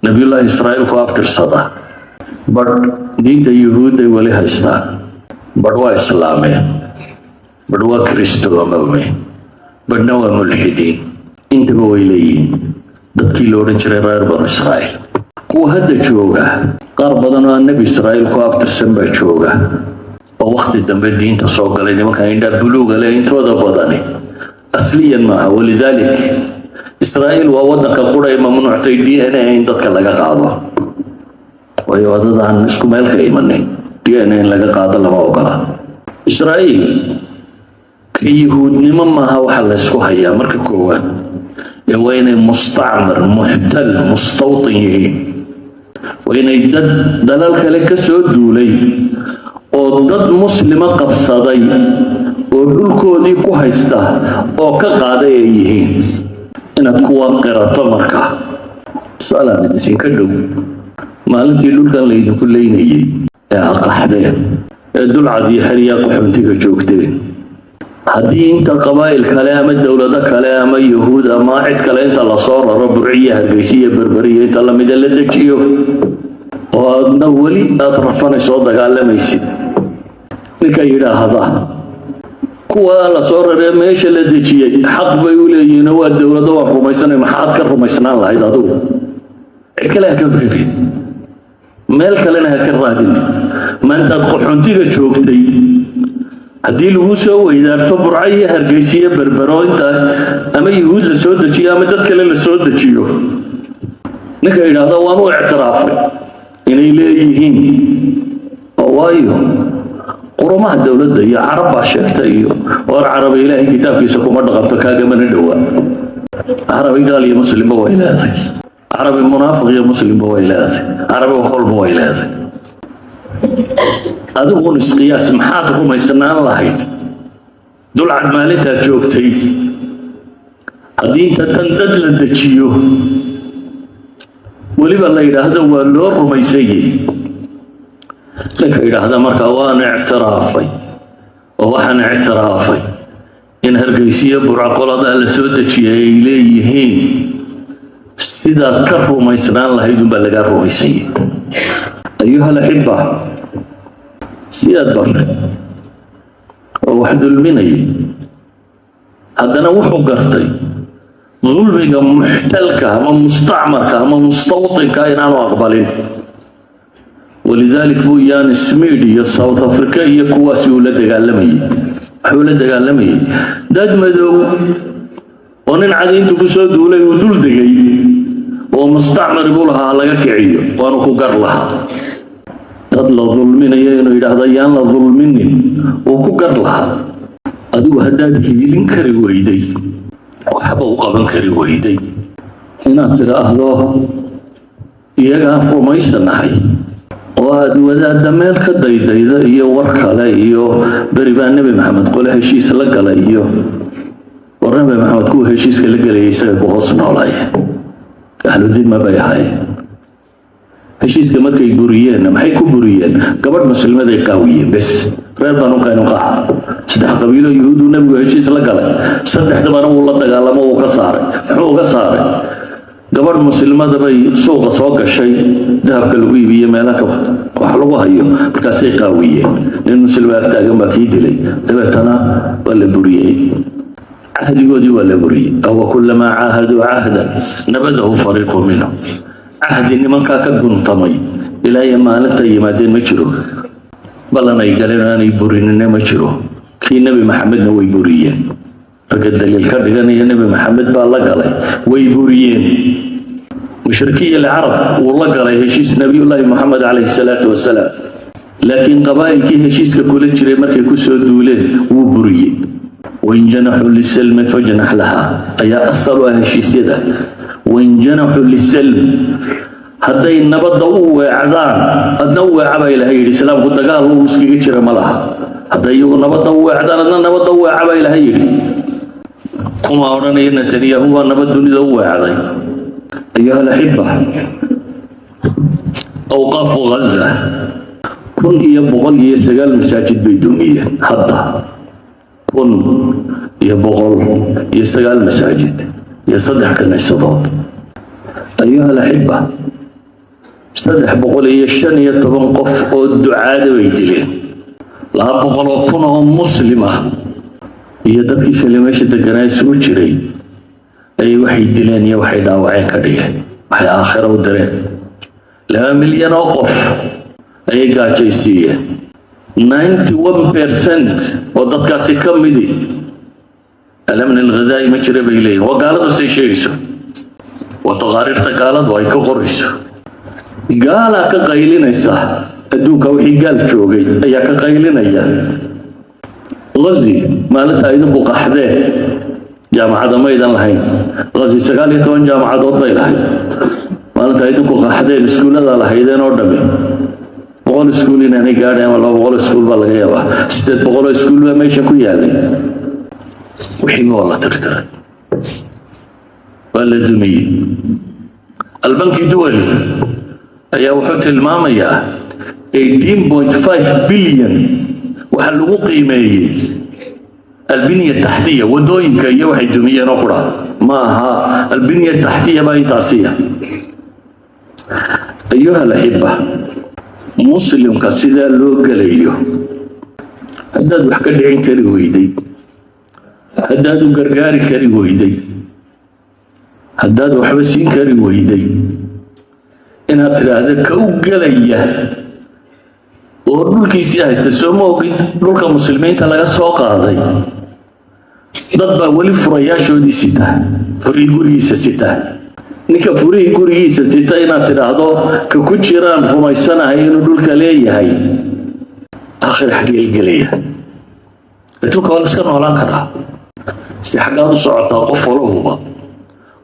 نبي الله إسرائيل كوابتر صدا بر دين اليهود ولي هشتا بروا إسلامي بروا كريستو أمامي برنوا ملحدين انتبهوا إليين dadkii la oran jiray reer banu Israa'iil kuwa hadda jooga qaar badan oo nabi Israa'iil ku aftirsan baa jooga oo waqti dambe diinta soo galay nimanka indha buluuga leh intooda badani asliyan ma walidalik Israa'iil waa wadanka qura mamnuuctay DNA in dadka laga qaado way wadadan isku meel ka imanay DNA in laga qaado lama ogola Israa'iil yahuudnimo maaha waxa la isku hayaa marka koowaad وين مستعمر محتل مستوطن وين يدد دلالك لك سودولي ودد مسلمة قبصدي ودلكو دي كوهيستا وكقادة يهين إن كوا قرطة مركا سؤال عن الدسين كدو مالتي لولكا ليدن كلين يهي يا قحدين دول عدي حريا قحبتك جوكتين haddii inta qabaa'il kale ama dawlado kale ama yahuud ama cid kale inta la soo raro burciya hargeysiya berberiya inta la mid la dejiyo oo aadna weli aad rafanayso dagaalamaysid ninka yidhaahda kuwa la soo raray meesha la dejiyay xaq bay u leeyihiin waa dawlado waan rumaysanay maxaad ka rumaysnaan lahayd adigu cid kale ka fikirin meel kalena ha ka raadin maanta qaxoontiga joogtay haddii lagu soo weydaarto burcaya hargeysiya berbero inta ama yahuud la soo dejiyo ama dad kale la soo dejiyo ninka yidhaahda waan u ictiraafay inay leeyihiin oo waayo qurumaha dowladda iyo carab baa sheegtay iyo war carabi ilaahay kitaabkiisa kuma dhaqanto kaagamana dhowaa carabi gaal iyo muslimba way leedahay carabi munaafiq iyo muslimba way leedahay carabi walba way leedahay adigu nisqiyaas maxaad rumaysanaan lahayd dulcad maalintaad joogtay haddii inta tan dad la dejiyo weliba la yidhaahdo waa loo rumaysayey ninka yidhaahda markaa waan ictiraafay oo waxaan ictiraafay in hargeysiya burcaqolada la soo dejiyay ay leeyihiin sidaad ka rumaysnaan lahayd unbaa lagaa rumaysayey ayuha alaxiba siyaad barre oo wax dulminayay haddana wuxuu gartay dulmiga muxtalka ama mustacmarka ama mustawtinka inaanu aqbalin walidalik buu yaan Smith iyo South Africa iyo kuwaasi uu la dagaalamayay dad madow oo nin cadiintu ku soo duulay uu dul degay oo mustacmar buu lahaa laga kiciyo waanu ku gar lahaa dad la dulminayo inuu yidhaahdo yaan la dulminin oo ku gar lahaa adigu haddaad hiilin kari weyday waxba u qaban kari weyday inaad tidhaahdo iyagaan rumaysanahay oo aad wadaadda meel ka daydayda iyo war kale iyo beri baa nebi maxamed qole heshiis la galay iyo war nebi maxamed kuwa heshiiska la galayay isaga ku hoos noolaayeen ahludima bay ahaayeen heshiiska markay buriyeen maxay ku buriyeen gabadh muslimada ay qaawiyeen bas reer banu qaynuqa saddex qabiilo yahuudu nabigu heshiis la galay saddexdaba uu la dagaalamo oo ka saaray wuxuu uga saaray gabadh muslimada bay suuqa soo gashay dahabka lagu iibiyo meelaha wax lagu hayo markaasay qaawiyeen nin muslim ah taagan baa kii dilay dabeetana waa la buriyey ahdigoodii waa la buriyey aw kullama caahadu cahdan nabadahu fariiqun minhum ahdi nimanka ka guntamay ilaa maalinta yimaadeen ma jiro balan ay galeen ay burinina ma jiro kii nabi maxamedna way buriyeen raga daliil ka dhiganaya nabi maxamed baa la galay way buriyeen mushrikiin العرب والله قال هشيس نبي الله محمد عليه الصلاه والسلام لكن قبائل كي هشيس كل جري markay ku soo duuleen wuu buriyay وإن جنحوا للسلم فجنح لها أي أصل هشيسيدا وإن جنحوا للسلم حتى النبض وعدان أدنوا عبا إلى هي الإسلام قد قال مسكي جرى ملها حتى يقول نبض وعدان أدنى نبض عبا إلى هي كما أوراني نتنياهو نبض ندو عدان أيها الأحبة أوقاف غزة كن يبغل يسجل مساجد بيدومية حتى كن يبغل يسجل مساجد يصدح كنيسات أيها الأحبة saddex boqol iyo shan iyo toban qof oo ducaada bay dileen 200,000 oo muslim ah iyo dadkii kale meesha deganaa isugu jiray ayay waxay dileen iyo waxay dhaawaceen ka dhigeen waxay aakhiro u direen 2 milyan oo qof ayay gaajaysiiyeen 91% oo dadkaasi ka midi alamn alghadaa'i ma jira bay leeyihin waa gaaladu say sheegayso waa taqaariirta gaaladu ay ka qorayso gaalaa ka qaylinaysa adduunka wixii gaal joogay ayaa ka qaylinaya Ghazi maalinta idinku qaxdeen jaamacada maydan lahayn Ghazi 19 jaamacadood bay lahayd maalinta idinku qaxdeen iskuulada lahaydeen oo dhami 100 iskuul inay gaadheen ama 200 iskuul baa laga yaabaa 800 iskuul baa meesha ku yaalay wixii waa la tirtiray waa la dumiyey albanki duwali ayaa wuxuu tilmaamayaa 18.5 bilyan waxa lagu qiimeeyay albiniya taxtiya wadooyinka iyo waxay dumiyeen oo qura ma aha albiniya taxtiya baa intaasiya ayuha alahibba muslimka sida loo galayo haddaad wax ka dhicin kari weyday haddaad u gargaari kari weyday haddaad waxba siin kari weyday inaad tiraahdo ka u galaya oo dhulkiisii haysta soo ma ogid dhulka muslimiinta laga soo qaaday dad baa weli furayaashoodii sita furii gurigiisa sita ninka furii gurigiisa sita inaad tiraahdo ka ku jiraan rumaysanahay inuu dhulka leeyahay aakhir xaggee gelaya dhulka waa iska noolaan karaa si xaggaad u socotaa qof walowba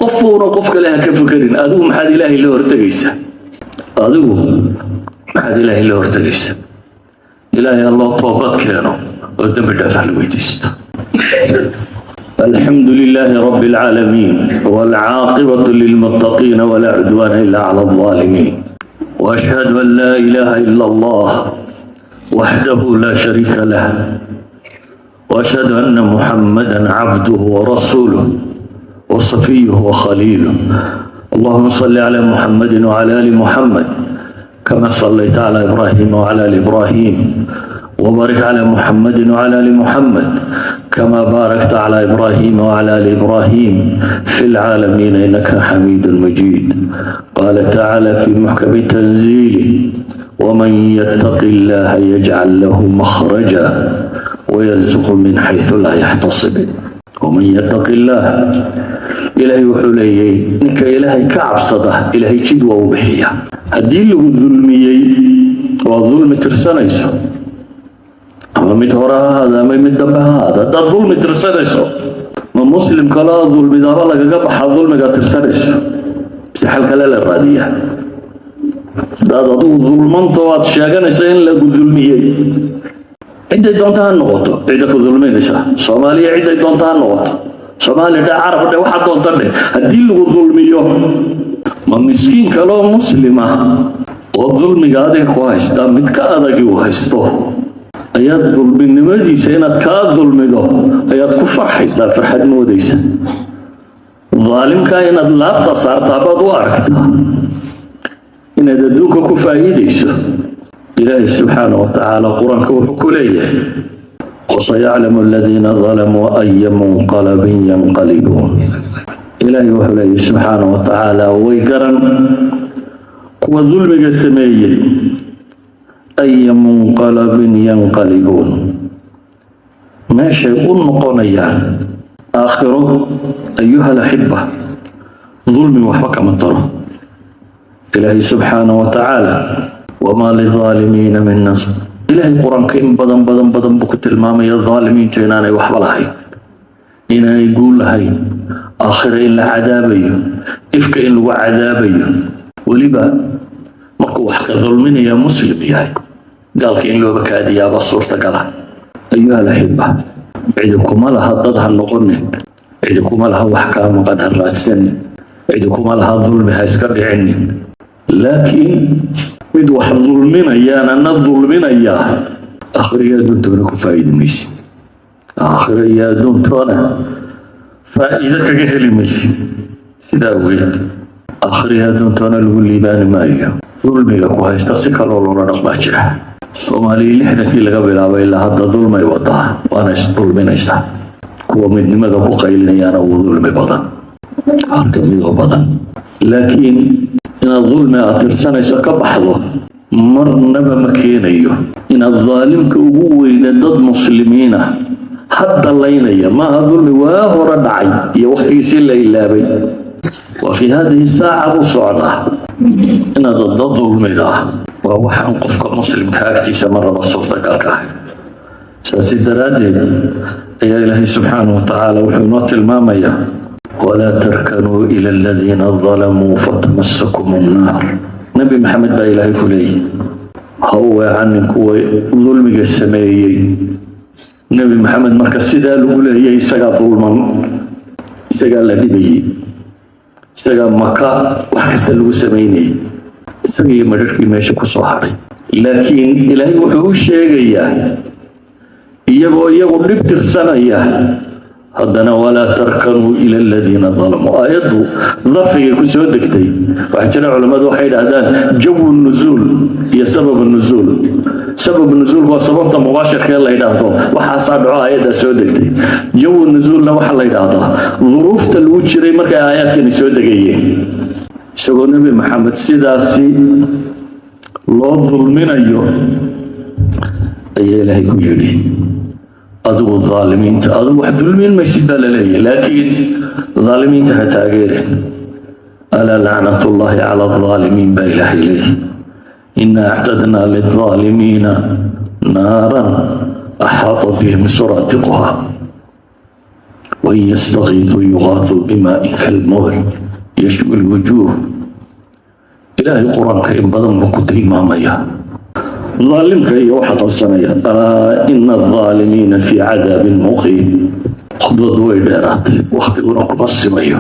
qofuna qof kale ha ka fakarin adigu maxaad ilaahay la hortagaysaa adigu maxaad ilaahay la hortagaysaa ilaahay alloo toobad keeno oo dembi dhaaf la weydiisto الحمد لله رب العالمين والعاقبة للمتقين ولا عدوان إلا على الظالمين وأشهد أن لا إله إلا الله وحده لا شريك له وأشهد أن محمدا عبده ورسوله وصفيه وخليله اللهم صل على محمد وعلى آل محمد كما صليت على إبراهيم وعلى آل إبراهيم وبارك على محمد وعلى آل محمد كما باركت على إبراهيم وعلى آل إبراهيم في العالمين إنك حميد مجيد قال تعالى في محكم تنزيله ومن يتق الله يجعل له مخرجا ويرزق من حيث لا يحتسب ومن يتق الله إلهي وحوليه إنك إلهي كعب صده إلهي جدوى وبحية هدين له الظلميي والظلم ترسانيسو أما متوراها هذا ما يمدبها هذا ده الظلم ترسانيسو ما مسلم كلا ظلم دارا لك قبح الظلم ترسانيسو بسحل كلا الرادية ده ظلمان طوات شاقانيسا إن لك الظلميي عدة دونتها النقطة عدة ظلمين إسا صوماليا عدة دونتها النقطة صوماليا ده عرب ده واحد دونتها هدين له ظلميو ما مسكين كلا مسلمة والظلم قادر كوهيستا متكادك وهيستو ayaad dulminimadiisa inaad kaa dulmido ayaad ku farxaysaa farxad moodaysa daalimka inaad laabta saartaa baad u aragtaa inaad adduunka ku faa'iidayso ilaahay subxaanahu wa tacaala qur-aanka wuxuu ku leeyahay وسيعلم الذين ظلموا أي منقلب ينقلبون إلهي وحده سبحانه وتعالى ويقرن وظلمك السمية أي منقلب ينقلبون ما شيء نقونيا آخره أيها الأحبة ظلم وحكم الطرف إلهي سبحانه وتعالى وما للظالمين من نصر إلهي قرآن كإن بدن بكت المامي الظالمين جيناني وحبلهي إنا يقول لهي آخر إلا عذابي إفك إلا عذابي ولبا markuu wax ka dulminaya muslim yahay gaalka in loo bakaadiyaa suurta gala ayuha alahibba ciidakuma laha dad ha noqonin ciidakuma laha wax ka maqan ha raadsanin ciidakuma laha dulmi ha iska dhicinin laakiin mid wax dulminayaan ana dulminaya akhriya duntoona ku faa'iidmaysid akhriya duntoona faa'iido kaga heli maysid sidaa weyd akhriya duntoona lagu liibaani maayo dulmiga ku haysta si kaloo loola dhaqmaa jira. Soomaaliya 60kii laga bilaabay ilaa hadda dulmay wadaa, waana isdulminaysaa. kuwa midnimada ku qaylinayana uu dulmi badan, halka midoo badan. laakiin inaad dulmi aad tirsanayso ka baxdo marnaba ma keenayo inaad daalimka ugu weyna dad muslimiin ah hadda laynaya. maaha dulmi waa hore dhacay iyo waqtigiisii la ilaabay, waa fi hadihi saaca u socda. inaad dad dulmida waa waxaan qofka muslimka agtiisa marnaba suurtagalka ah. saasi daraaddeed ayaa ilaahay subxaanahu watacaala wuxuu inoo tilmaamayaa walaa tarkanuu ila aladiina dalamuu fatamassakum annaar. nabi maxamed baa ilaahay ku leeyahy ha u weecanin kuwa dulmiga sameeyey. nabi maxamed marka sidaa lagu leeyay isagaa dulman, isagaa la dhibayey, isagaa maka wax kasta lagu samaynayay, isaga iyo madharkii meesha ku soo hadhay. laakiin ilaahay wuxuu u sheegayaa iyagoo iyagu dhib tirsanaya haddana walaa tarkanuu ila aladiina dalamuu. aayaddu darfigay ku soo degtay. waxaa jira culammadu waxay idhaahdaan jawu nuzuul iyo sababu nuzuul. sababu nuzuulku waa sababta mubaashirkee la yidhaahdo waxaasaa dhaco aayaddaa soo degtay. jawu nuzuulna waxaa la yidhaahdaa duruufta lagu jiray markay aayaadkani soo degayeen. isagoo nebi maxamed sidaasi loo dulminayo ayaa ilaahay ku yidhi adigu aalimiinta adigu wax dulmin maysid baa laleeyahay, laakiin aalimiinta ha taageerin. alaa lacnatullaahi cala alaalimiin baa ilaahay leeyahay inaa actadnaa lilaalimiina naaran axaata bihim suraatiquha wain yastakiituu yugaasuu bimaa'in kalmuhl yashwi lwujuuh. ilaahay qur-aanka in badan buu ku tilmaamaya ظالمك يوحى قصنيا ألا إن الظالمين في عذاب مقيم. خذوا دويدارات واختبروا قصمية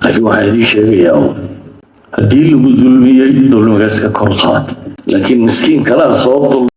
أيوة هذه شيء هدي له ظلمية ظلم جسك كرخات، لكن مسكين كلام صوت